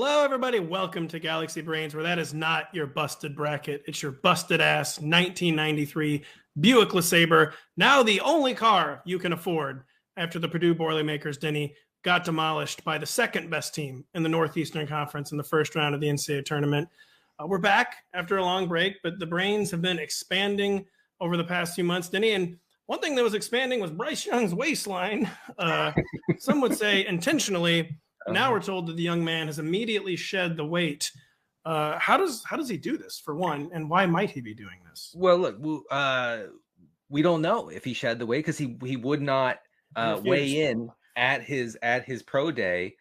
Hello, everybody. Welcome to Galaxy Brains, where that is not your busted bracket. It's your busted ass 1993 Buick LeSabre, now the only car you can afford after the Purdue Boilermakers, Denny, got demolished by the second best team in the Northeastern Conference in the first round of the NCAA tournament. We're back after a long break, but the Brains have been expanding over the past few months, Denny, and one thing that was expanding was Bryce Young's waistline. Some would say intentionally. Now we're told that the young man has immediately shed the weight. How does he do this, for one, and why might he be doing this? Well, look, we don't know if he shed the weight because he would not weigh in at his pro day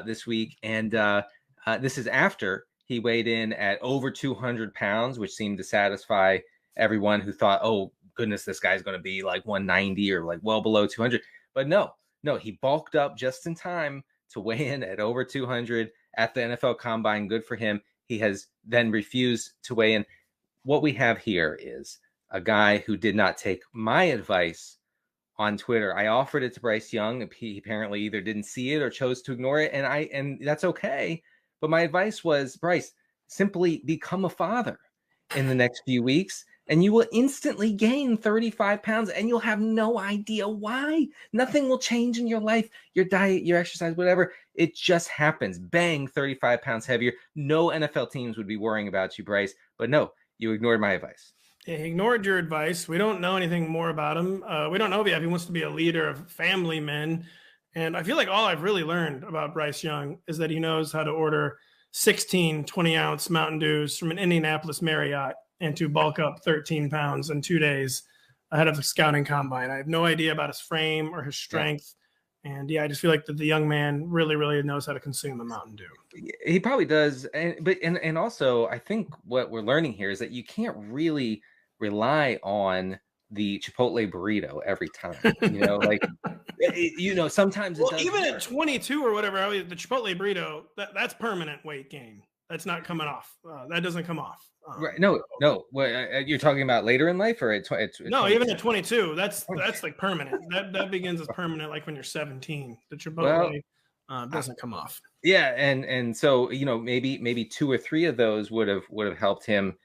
this week, and this is after he weighed in at over 200 pounds, which seemed to satisfy everyone who thought, oh goodness, this guy's going to be like 190 or like well below 200. But no, he bulked up just in time to weigh in at over 200 at the NFL Combine. Good for him. He has then refused to weigh in. What we have here is a guy who did not take my advice on Twitter. I offered it to Bryce Young. He apparently either didn't see it or chose to ignore it, and that's okay. But my advice was, Bryce, simply become a father in the next few weeks, and you will instantly gain 35 pounds, and you'll have no idea why. Nothing will change in your life, your diet, your exercise, whatever. It just happens. Bang, 35 pounds heavier. No NFL teams would be worrying about you, Bryce. But no, you ignored my advice. Yeah, he ignored your advice. We don't know anything more about him. We don't know if he wants to be a leader of family men. And I feel like all I've really learned about Bryce Young is that he knows how to order 16 20-ounce Mountain Dews from an Indianapolis Marriott and to bulk up 13 pounds in 2 days ahead of the scouting combine. I have no idea about his frame or his strength. Yeah. And I just feel like that the young man really, really knows how to consume a Mountain Dew. He probably does. And also I think what we're learning here is that you can't really rely on the Chipotle burrito every time, sometimes it does even work. At 22 or whatever, the Chipotle burrito, that's permanent weight gain. That's not coming off. That doesn't come off. Right. No. What, you're talking about later in life, or at no, even at 22, that's like permanent. That begins as permanent, like when you're 17. The Chipotle doesn't come off. Yeah, and so maybe 2 or 3 of those would have helped him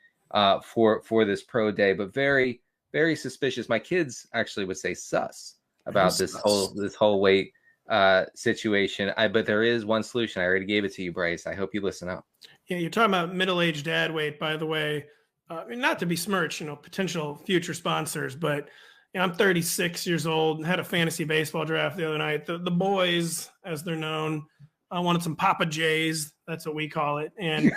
for this pro day, but very, very suspicious. My kids actually would say sus about this whole weight situation. But there is one solution. I already gave it to you, Bryce. I hope you listen up. Yeah, you're talking about middle-aged dad weight, by the way. Not to besmirch, potential future sponsors, but I'm 36 years old and had a fantasy baseball draft the other night. The boys, as they're known, wanted some Papa J's. That's what we call it. And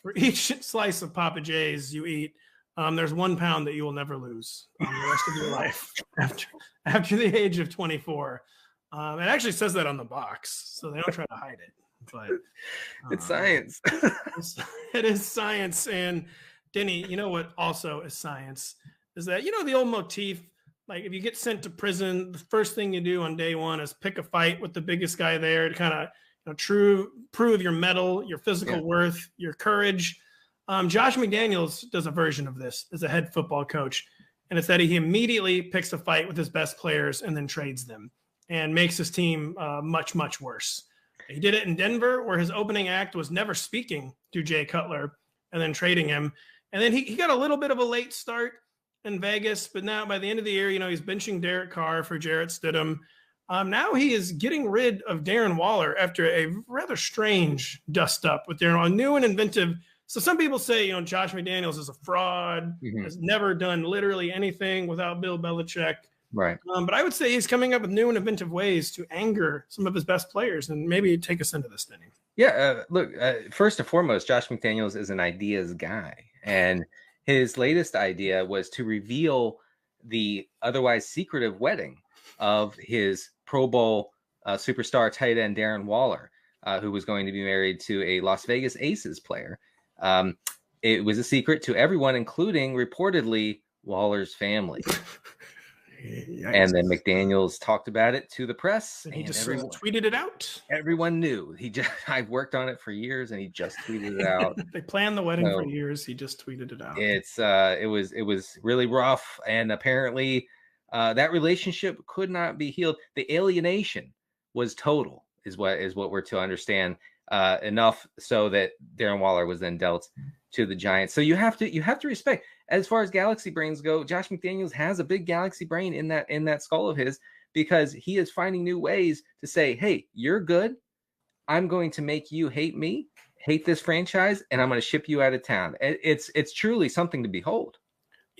for each slice of Papa J's you eat, there's 1 pound that you will never lose the rest of your life after the age of 24. It actually says that on the box, so they don't try to hide it. But it's science. It is science. And Denny, you know what also is science is that, the old motif, like if you get sent to prison, the first thing you do on day one is pick a fight with the biggest guy there to kind of prove your mettle, your physical worth, your courage. Josh McDaniels does a version of this as a head football coach, and it's that he immediately picks a fight with his best players and then trades them and makes his team much, much worse. He did it in Denver, where his opening act was never speaking to Jay Cutler and then trading him. And then he got a little bit of a late start in Vegas, but now by the end of the year, he's benching Derek Carr for Jarrett Stidham. Now he is getting rid of Darren Waller after a rather strange dust-up with Darren, new and inventive. So some people say, Josh McDaniels is a fraud, has never done literally anything without Bill Belichick. Right. But I would say he's coming up with new and inventive ways to anger some of his best players and maybe take us into this, Denny. Yeah. Look, first and foremost, Josh McDaniels is an ideas guy. And his latest idea was to reveal the otherwise secretive wedding of his Pro Bowl superstar tight end, Darren Waller, who was going to be married to a Las Vegas Aces player. It was a secret to everyone, including reportedly Waller's family. And then McDaniels talked about it to the press. And he just tweeted it out. Everyone knew. I've worked on it for years, and he just tweeted it out. They planned the wedding for years. He just tweeted it out. It was really rough, and apparently that relationship could not be healed. The alienation was total, is what we're to understand. enough so that Darren Waller was then dealt to the Giants. So you have to respect, as far as galaxy brains go, Josh McDaniels has a big galaxy brain in that skull of his, because he is finding new ways to say, hey, you're good. I'm going to make you hate me, hate this franchise, and I'm going to ship you out of town. It's truly something to behold.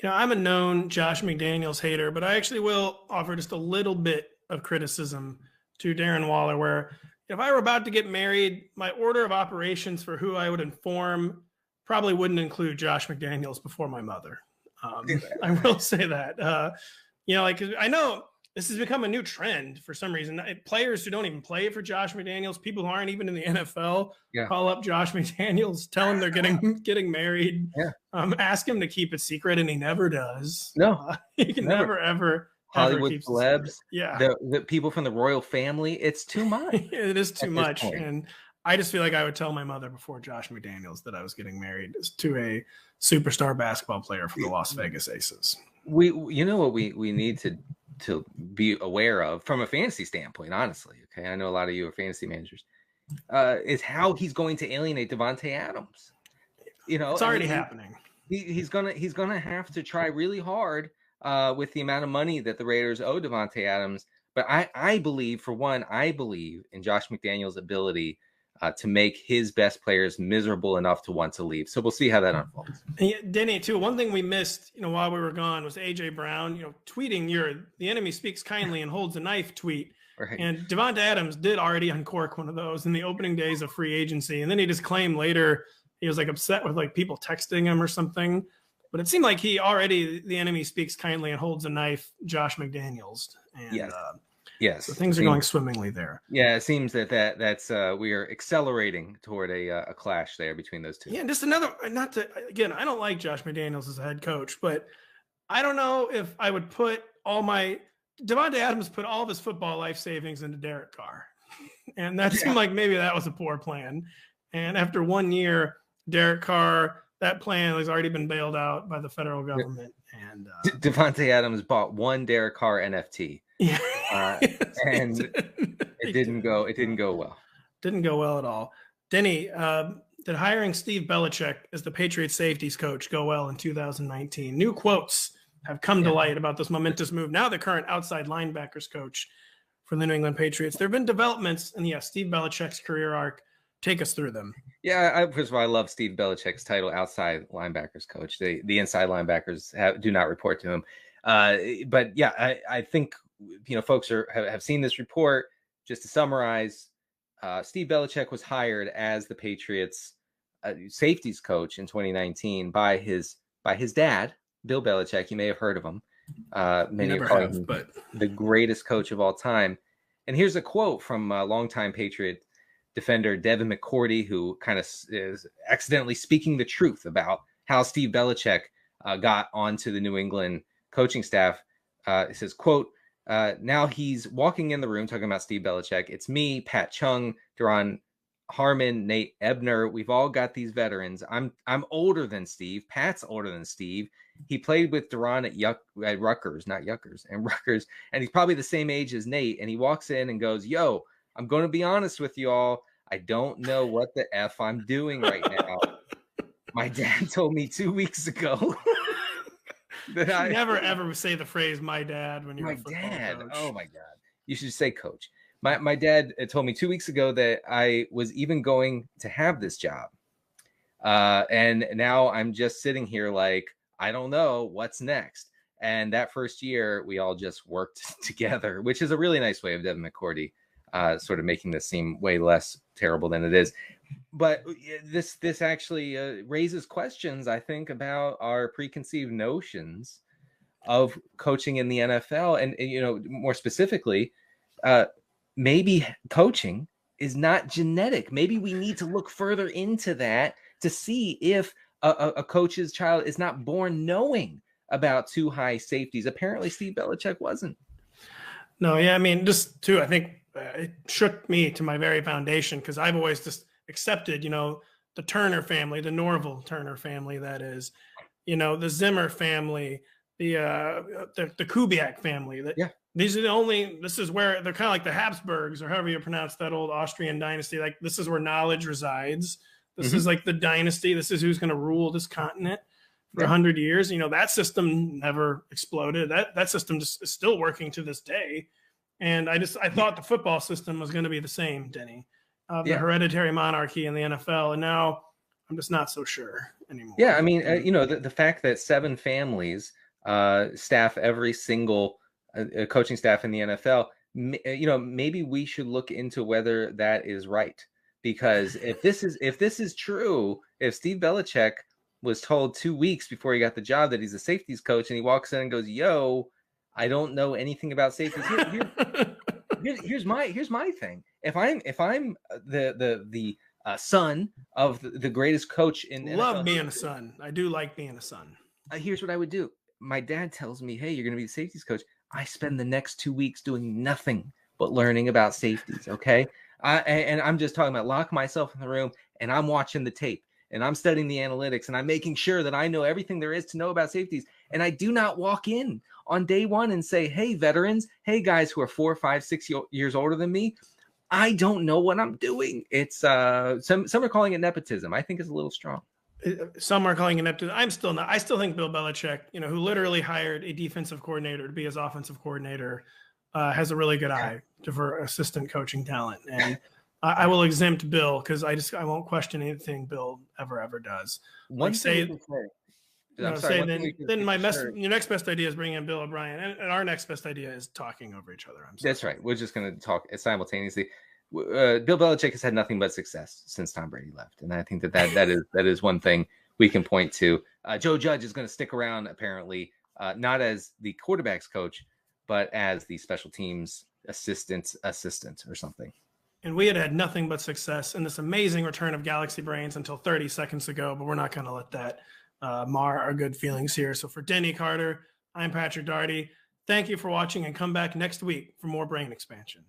I'm a known Josh McDaniels hater, but I actually will offer just a little bit of criticism to Darren Waller, where if I were about to get married, my order of operations for who I would inform probably wouldn't include Josh McDaniels before my mother. I will say that. I know this has become a new trend for some reason. Players who don't even play for Josh McDaniels, people who aren't even in the NFL, call up Josh McDaniels, tell him they're getting married, ask him to keep it secret, and he never does. No, he can never ever. Hollywood celebs, the people from the royal family. It's too much. It is too much, and I just feel like I would tell my mother before Josh McDaniels that I was getting married to a superstar basketball player for the Las Vegas Aces. We need to be aware of from a fantasy standpoint, honestly. Okay, I know a lot of you are fantasy managers. Is how he's going to alienate Davante Adams. It's already happening. He's gonna have to try really hard with the amount of money that the Raiders owe Davante Adams. But I believe in Josh McDaniels' ability to make his best players miserable enough to want to leave. So we'll see how that unfolds. And Denny, too, one thing we missed, while we were gone was A.J. Brown, tweeting the enemy speaks kindly and holds a knife tweet. Right. And Davante Adams did already uncork one of those in the opening days of free agency. And then he just claimed later he was upset with people texting him or something. But it seemed like the enemy speaks kindly and holds a knife, Josh McDaniels. And, yes. So things are going swimmingly there. Yeah, it seems that's we are accelerating toward a clash there between those two. Yeah, and just another, I don't like Josh McDaniels as a head coach, but I don't know if I would put Davante Adams put all of his football life savings into Derek Carr. And that seemed like maybe that was a poor plan. And after 1 year, Derek Carr, that plan has already been bailed out by the federal government. And Davante Adams bought one Derek Carr NFT. Yeah. And it didn't go well. Didn't go well at all. Denny, did hiring Steve Belichick as the Patriots safeties coach go well in 2019? New quotes have come to light about this momentous move. Now the current outside linebackers coach for the New England Patriots. There have been developments in Steve Belichick's career arc. Take us through them. Yeah, first of all, I love Steve Belichick's title, outside linebackers coach. The inside linebackers do not report to him. But yeah, I think folks have seen this report. Just to summarize, Steve Belichick was hired as the Patriots safeties coach in 2019 by his dad, Bill Belichick. You may have heard of him. Many are calling him the greatest coach of all time. And here's a quote from longtime Patriot defender Devin McCourty, who kind of is accidentally speaking the truth about how Steve Belichick got onto the New England coaching staff. It says, quote, now he's walking in the room talking about Steve Belichick. It's me, Pat Chung, Duron Harmon, Nate Ebner. We've all got these veterans. I'm older than Steve. Pat's older than Steve. He played with Duron at Rutgers, not Yuckers, and Rutgers. And he's probably the same age as Nate. And he walks in and goes, yo, I'm going to be honest with you all. I don't know what the F I'm doing right now. My dad told me 2 weeks ago that I never ever say the phrase "my dad" when you're my a football dad. coach. Oh my God, you should say coach. My dad told me 2 weeks ago that I was even going to have this job, and now I'm just sitting here like I don't know what's next. And that first year, we all just worked together, which is a really nice way of Devin McCourty sort of making this seem way less terrible than it is. But this actually raises questions, I think, about our preconceived notions of coaching in the NFL. And more specifically, maybe coaching is not genetic. Maybe we need to look further into that to see if a coach's child is not born knowing about too high safeties. Apparently, Steve Belichick wasn't. No, yeah, I mean, just too, I think it shook me to my very foundation because I've always just accepted, the Turner family, the Norville Turner family, that is, the Zimmer family, the Kubiak family, that This is where they're kind of like the Habsburgs, or however you pronounce that old Austrian dynasty. Like, this is where knowledge resides. This is like the dynasty. This is who's going to rule this continent for 100 years. That system never exploded. That system just is still working to this day. And I thought the football system was going to be the same, Denny, the hereditary monarchy in the NFL. And now I'm just not so sure anymore. Yeah. I mean, the fact that 7 families staff every single coaching staff in the NFL, maybe we should look into whether that is right. Because if this is true, if Steve Belichick was told 2 weeks before he got the job that he's a safeties coach, and he walks in and goes, "Yo, I don't know anything about safeties." Here's my thing. If I'm the son of the greatest coach in love NFL being a son. I do like being a son. Here's what I would do. My dad tells me, "Hey, you're going to be the safeties coach." I spend the next 2 weeks doing nothing but learning about safeties. Okay. And I'm just talking about lock myself in the room, and I'm watching the tape, and I'm studying the analytics, and I'm making sure that I know everything there is to know about safeties. And I do not walk in on day one and say, "Hey, veterans, hey, guys who are 4, 5, 6 years older than me, I don't know what I'm doing." It's some are calling it nepotism. I think it's a little strong. Some are calling it nepotism. I'm still not. I still think Bill Belichick, who literally hired a defensive coordinator to be his offensive coordinator, has a really good eye for assistant coaching talent. And I will exempt Bill because I won't question anything Bill ever does. Your next best idea is bringing in Bill O'Brien, and our next best idea is talking over each other. That's right. We're just going to talk simultaneously. Bill Belichick has had nothing but success since Tom Brady left, and I think that is one thing we can point to. Joe Judge is going to stick around, apparently, not as the quarterback's coach, but as the special teams assistant or something. And we had nothing but success in this amazing return of Galaxy Brains until 30 seconds ago, but we're not going to let that mar our good feelings here. So for Denny Carter, I'm Patrick Daugherty. Thank you for watching, and come back next week for more brain expansion.